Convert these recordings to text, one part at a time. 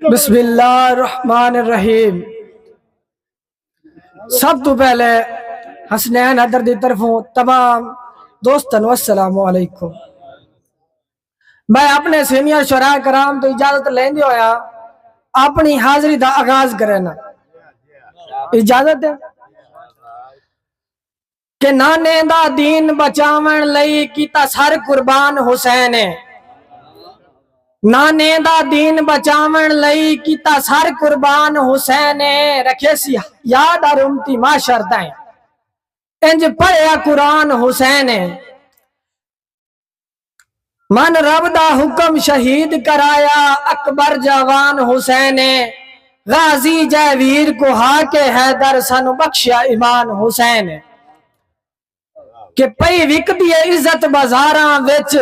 बिस्मिल्लाहिर्रहमानिर्रहीम। सब तो पहले हसनैन हैदर की तरफों तमाम दोस्तों अस्सलामु अलैकुम। मैं अपने सीनियर शुरा कराम तो इजाजत लेंदे होया अपनी हाजिरी का आगाज करना। इजाजत है कि नाने दा दीन बचावन लई कीता सर कुर्बान हुसैन है। नाने दा दीन बचावन लई कीता सर कुर्बान हुसैन है। रखे सी याद और उम्मती माशर ताईं इंज पढ़िया कुरान हुसैन है। मन रब दा हुक्म शहीद कराया अकबर जवान हुसैन है। गाजी जय वीर को हाके हैदर सानू बख्शिया ईमान हुसैन है। कि पई विकदी है इज्जत बाजारां विच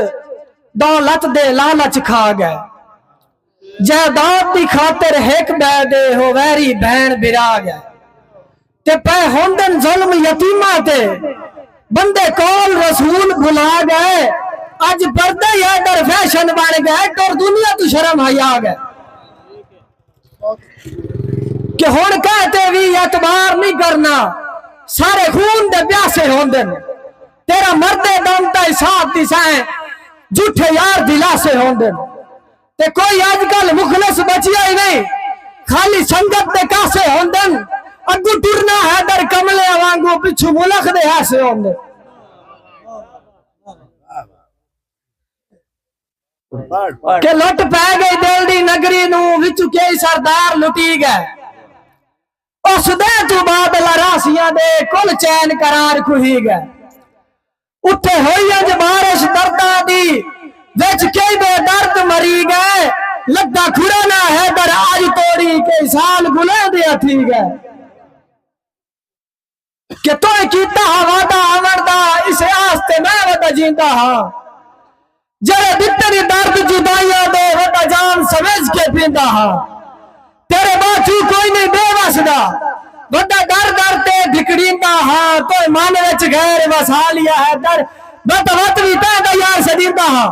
दौलत दे लालच खा गए। जायदाद की खातिर हिक बै दे हो वैरी भैन बिरा गए। ते पे होंदन जुल्म यतीमा ते बंदे कौल रसूल भुला गए। अज पर्दे हैदर फैशन बन गए और दुनिया तो शर्म हया गए। कि हुण कहते भी एतबार नहीं करना सारे खून दे प्यासे होंदन। तेरा मरदे दम ताई साथ दिसाएं झूठे यार दिलासे होंदे। ते कोई आजकल मुखलस बचिया ही नहीं खाली संगत दे कासे होंदे। अगू टुरना हैदर कमले वांगू पिछू मुलख दे हासे होंदे। के लुट पै गई दिल दी नगरी नू विचू के सरदार लुटी गए। उस दे तू बाद लरासियां दे कुल चैन करार खुही गए। उठे होई अज बारिश दर्दा दी विच कई बेदर्द मरी गए। लगा खुराना हैदर आज तोड़ी के साल गुले दे थी गए। कि तो कीता वादा अमरदा इस आस्ते मैं वदा जींदा हां। जरे दित्तरी दर्द जुदाइयां दे वदा जान समझ के पींदा हां। तेरे बाचू कोई नहीं बेवसदा वदा दर दर ते भिकड़ींदा हां। तो मन विच गैर वसा लिया है दर बत भी पैदा यार सदींदा हां।